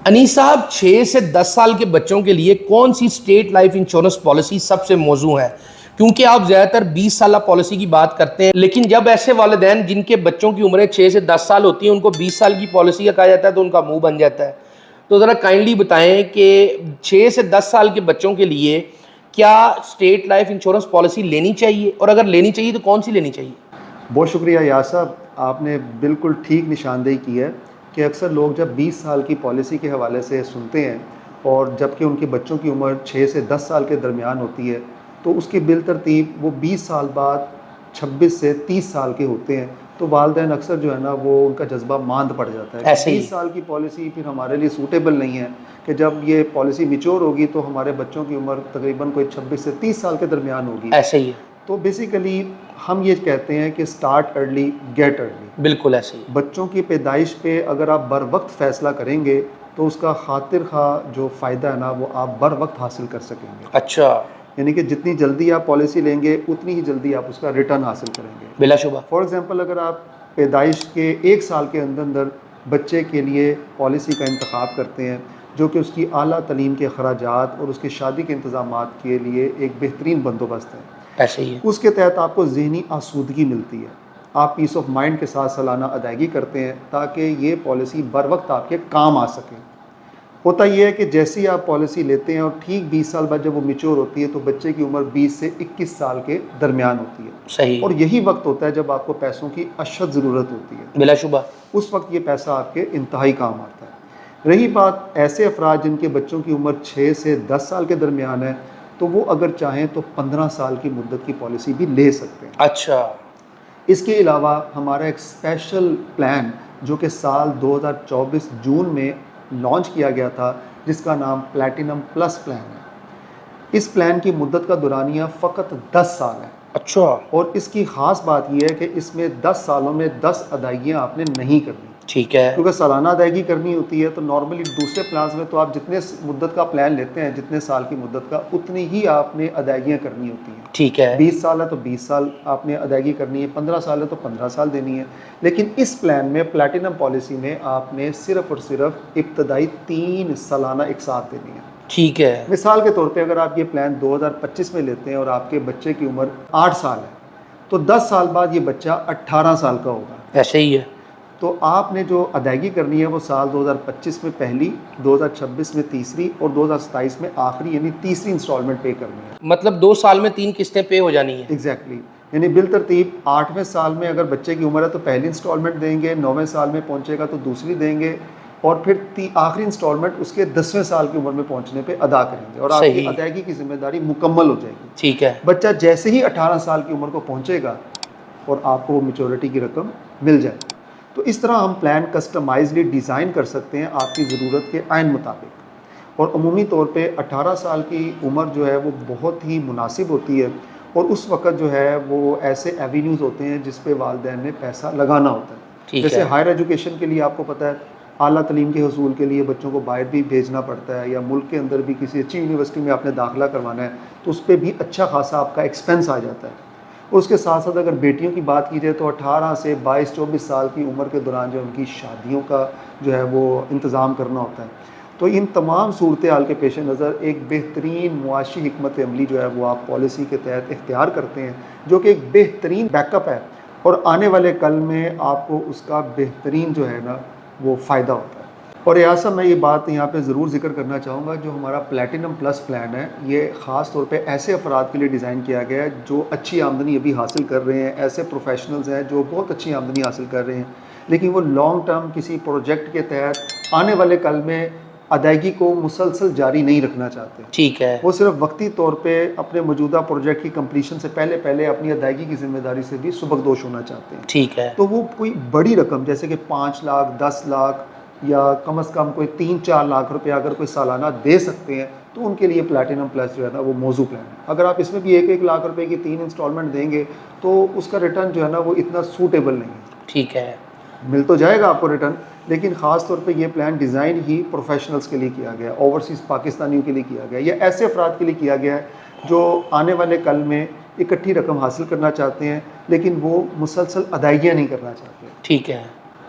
انیس صاحب، 6 سے 10 سال کے بچوں کے لیے کون سی اسٹیٹ لائف انشورنس پالیسی سب سے موزوں ہے؟ کیونکہ آپ زیادہ تر 20 سالہ پالیسی کی بات کرتے ہیں، لیکن جب ایسے والدین جن کے بچوں کی عمریں 6 سے 10 سال ہوتی ہیں ان کو 20 سال کی پالیسی کا کہا جاتا ہے تو ان کا منہ بن جاتا ہے۔ تو ذرا کائنڈلی بتائیں کہ 6 سے 10 سال کے بچوں کے لیے کیا اسٹیٹ لائف انشورنس پالیسی لینی چاہیے، اور اگر لینی چاہیے تو کون سی لینی چاہیے؟ بہت شکریہ یاس صاحب، آپ نے بالکل ٹھیک نشاندہی کی ہے کہ اکثر لوگ جب 20 سال کی پالیسی کے حوالے سے سنتے ہیں اور جب کہ ان کے بچوں کی عمر 6 سے 10 سال کے درمیان ہوتی ہے تو اس کی بالترتیب وہ 20 سال بعد 26 سے 30 سال کے ہوتے ہیں، تو والدین اکثر جو ہے نا وہ ان کا جذبہ ماند پڑ جاتا ہے کہ 20 سال کی پالیسی پھر ہمارے لیے سوٹیبل نہیں ہے، کہ جب یہ پالیسی میچور ہوگی تو ہمارے بچوں کی عمر تقریباً کوئی 26 سے 30 سال کے درمیان ہوگی۔ ایسے ہی ہے، تو بیسیکلی ہم یہ کہتے ہیں کہ سٹارٹ ارلی گیٹ ارلی۔ بالکل ایسے ہی۔ بچوں کی پیدائش پہ اگر آپ بر وقت فیصلہ کریں گے تو اس کا خاطر خواہ جو فائدہ ہے نا وہ آپ بر وقت حاصل کر سکیں گے۔ اچھا، یعنی کہ جتنی جلدی آپ پالیسی لیں گے اتنی ہی جلدی آپ اس کا ریٹرن حاصل کریں گے۔ بلا شبہ۔ فار ایگزامپل اگر آپ پیدائش کے 1 سال کے اندر بچے کے لیے پالیسی کا انتخاب کرتے ہیں جو کہ اس کی اعلیٰ تعلیم کے اخراجات اور اس کی شادی کے انتظامات کے لیے ایک بہترین بندوبست ہے، ایسے ہی ہے۔ اس کے تحت آپ کو ذہنی آسودگی ملتی ہے، آپ پیس آف مائنڈ کے ساتھ سالانہ ادائیگی کرتے ہیں تاکہ یہ پالیسی بر وقت آپ کے کام آ سکے۔ ہوتا یہ ہے کہ جیسی آپ پالیسی لیتے ہیں اور ٹھیک 20 سال بعد جب وہ میچور ہوتی ہے تو بچے کی عمر 20 سے 21 سال کے درمیان ہوتی ہے، صحیح، اور یہی وقت ہوتا ہے جب آپ کو پیسوں کی اشد ضرورت ہوتی ہے۔ بلا شبہ۔ اس وقت یہ پیسہ آپ کے انتہائی کام آتا ہے۔ رہی بات ایسے افراد جن کے بچوں کی عمر 6 سے 10 سال کے درمیان ہے تو وہ اگر چاہیں تو 15 سال کی مدت کی پالیسی بھی لے سکتے ہیں۔ اچھا، اس کے علاوہ ہمارا ایک اسپیشل پلان جو کہ سال 2024 جون میں لانچ کیا گیا تھا جس کا نام پلیٹینم پلس پلان ہے، اس پلان کی مدت کا دورانیہ فقط 10 سال ہے۔ اچھا، اور اس کی خاص بات یہ ہے کہ اس میں 10 سالوں میں 10 ادائیگیاں آپ نے نہیں کرنی، ٹھیک ہے، کیونکہ سالانہ ادائیگی کرنی ہوتی ہے۔ تو نارملی دوسرے پلانز میں تو آپ جتنے مدت کا پلان لیتے ہیں، جتنے سال کی مدت کا، اتنی ہی آپ نے ادائیگیاں کرنی ہوتی ہیں۔ ٹھیک ہے، 20 سال ہے تو 20 سال آپ نے ادائیگی کرنی ہے، 15 سال ہے تو 15 سال دینی ہے۔ لیکن اس پلان میں پلیٹینم پالیسی میں آپ نے صرف اور صرف ابتدائی 3 سالانہ ایک ساتھ دینی ہے۔ ٹھیک ہے، مثال کے طور پہ اگر آپ یہ پلان 2025 میں لیتے ہیں اور آپ کے بچے کی عمر 8 سال ہے تو 10 سال بعد یہ بچہ 18 سال کا ہوگا۔ ایسے ہی ہے، تو آپ نے جو ادائیگی کرنی ہے وہ سال 2025 میں پہلی، 2026 میں تیسری اور 2027 میں آخری یعنی تیسری انسٹالمنٹ پے کرنی ہے۔ مطلب 2 سال میں 3 قسطیں پے ہو جانی ہیں۔ ایگزیکٹلی، یعنی بالترتیب 8ویں سال میں اگر بچے کی عمر ہے تو پہلی انسٹالمنٹ دیں گے، 9ویں سال میں پہنچے گا تو دوسری دیں گے، اور پھر آخری انسٹالمنٹ اس کے 10ویں سال کی عمر میں پہنچنے پہ ادا کریں گے، اور آپ کی ادائیگی کی ذمہ داری مکمل ہو جائے گی۔ ٹھیک ہے، بچہ جیسے ہی 18 سال کی عمر کو پہنچے گا اور آپ کو وہ میچورٹی کی رقم مل جائے گی۔ تو اس طرح ہم پلان کسٹمائزلی ڈیزائن کر سکتے ہیں آپ کی ضرورت کے عین مطابق، اور عمومی طور پہ 18 سال کی عمر جو ہے وہ بہت ہی مناسب ہوتی ہے، اور اس وقت جو ہے وہ ایسے ایوینیوز ہوتے ہیں جس پہ والدین نے پیسہ لگانا ہوتا ہے۔ جیسے ہائر ایجوکیشن کے لیے آپ کو پتہ ہے اعلیٰ تعلیم کے حصول کے لیے بچوں کو باہر بھی بھیجنا پڑتا ہے، یا ملک کے اندر بھی کسی اچھی یونیورسٹی میں آپ نے داخلہ کروانا ہے تو اس پہ بھی اچھا خاصا آپ کا ایکسپینس آ جاتا ہے۔ اور اس کے ساتھ ساتھ اگر بیٹیوں کی بات کی جائے تو 18 سے 22-24 سال کی عمر کے دوران جو ان کی شادیوں کا جو ہے وہ انتظام کرنا ہوتا ہے۔ تو ان تمام صورتحال کے پیش نظر ایک بہترین معاشی حکمت عملی جو ہے وہ آپ پالیسی کے تحت اختیار کرتے ہیں، جو کہ ایک بہترین بیک اپ ہے، اور آنے والے کل میں آپ کو اس کا بہترین جو ہے نا وہ فائدہ ہوتا ہے۔ اور ایسا میں یہ بات یہاں پہ ضرور ذکر کرنا چاہوں گا، جو ہمارا پلیٹینم پلس پلان ہے یہ خاص طور پہ ایسے افراد کے لیے ڈیزائن کیا گیا ہے جو اچھی آمدنی ابھی حاصل کر رہے ہیں، ایسے پروفیشنلز ہیں جو بہت اچھی آمدنی حاصل کر رہے ہیں لیکن وہ لانگ ٹرم کسی پروجیکٹ کے تحت آنے والے کل میں ادائیگی کو مسلسل جاری نہیں رکھنا چاہتے۔ ٹھیک ہے، وہ صرف وقتی طور پہ اپنے موجودہ پروجیکٹ کی کمپلیشن سے پہلے اپنی ادائیگی کی ذمہ داری سے بھی سبکدوش ہونا چاہتے ہیں۔ ٹھیک ہے، تو وہ کوئی بڑی رقم جیسے کہ 5 لاکھ 10 لاکھ یا کم از کم کوئی 3-4 لاکھ روپے اگر کوئی سالانہ دے سکتے ہیں تو ان کے لیے پلیٹینم پلس جو ہے نا وہ موزوں پلان ہے۔ اگر آپ اس میں بھی 1-1 لاکھ روپے کی 3 انسٹالمنٹ دیں گے تو اس کا ریٹرن جو ہے نا وہ اتنا سوٹیبل نہیں ہے۔ ٹھیک ہے، مل تو جائے گا آپ کو ریٹرن، لیکن خاص طور پہ یہ پلان ڈیزائن ہی پروفیشنلز کے لیے کیا گیا، اوورسیز پاکستانیوں کے لیے کیا گیا، یا ایسے افراد کے لیے کیا گیا ہے جو آنے والے کل میں اکٹھی رقم حاصل کرنا چاہتے ہیں لیکن وہ مسلسل ادائیگیاں نہیں کرنا چاہتے۔ ٹھیک ہے،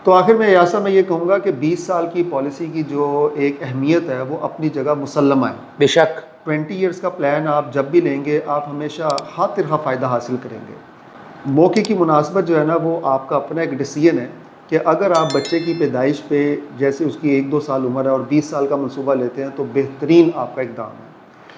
تو آخر میں یاسر میں یہ کہوں گا کہ 20 سال کی پالیسی کی جو ایک اہمیت ہے وہ اپنی جگہ مسلمہ ہے. بے شک. 20 ایئرس کا پلان آپ جب بھی لیں گے آپ ہمیشہ ہر طرح فائدہ حاصل کریں گے. موقع کی مناسبت جو ہے نا وہ آپ کا اپنا ایک ڈیسیژن ہے کہ اگر آپ بچے کی پیدائش پہ جیسے اس کی 1-2 سال عمر ہے اور 20 سال کا منصوبہ لیتے ہیں تو بہترین آپ کا اقدام ہے.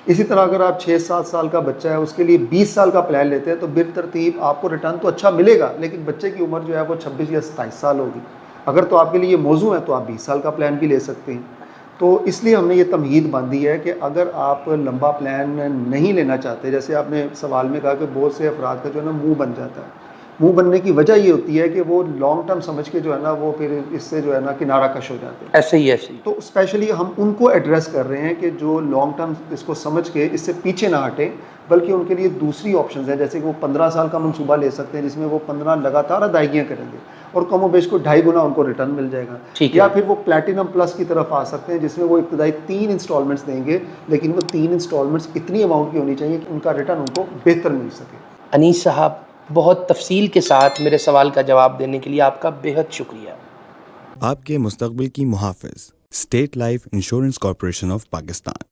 اسی طرح اگر آپ 6-7 سال کا بچہ ہے اس کے لیے 20 سال کا پلان لیتے ہیں تو بالترتیب آپ کو ریٹرن تو اچھا ملے گا لیکن بچے کی عمر جو ہے وہ 26 یا 27 سال ہوگی. اگر تو آپ کے لیے یہ موضوع ہے تو آپ 20 سال کا پلان بھی لے سکتے ہیں. تو اس لیے ہم نے یہ تمہید باندھی ہے کہ اگر آپ لمبا پلان نہیں لینا چاہتے، جیسے آپ نے سوال میں کہا کہ بہت سے افراد کا جو ہے نا منہ بن جاتا ہے، منہ بننے کی وجہ یہ ہوتی ہے کہ وہ لانگ ٹرم سمجھ کے جو ہے نا وہ پھر اس سے جو ہے نا کنارہ کش ہو جاتے ہیں. ایسے ہی ایسے ہی. تو اسپیشلی ہم ان کو ایڈریس کر رہے ہیں کہ جو لانگ ٹرم اس کو سمجھ کے اس سے پیچھے نہ ہٹیں بلکہ ان کے لیے دوسری آپشنز ہیں، جیسے کہ وہ 15 سال کا منصوبہ لے سکتے ہیں جس میں وہ 15 لگاتار ادائیگیاں کریں گے اور کم و بیش کو 2.5 گنا ان کو ریٹرن مل جائے گا. یا پھر وہ پلیٹینم پلس کی طرف آ سکتے ہیں جس میں وہ ابتدائی 3 انسٹالمنٹس دیں گے لیکن وہ 3 انسٹالمنٹس اتنی اماؤنٹ کی ہونی چاہیے کہ ان کا ریٹرن ان کو بہتر مل سکے. انیس صاحب بہت تفصیل کے ساتھ میرے سوال کا جواب دینے کے لیے آپ کا بہت شکریہ. آپ کے مستقبل کی محافظ state life insurance corporation of Pakistan.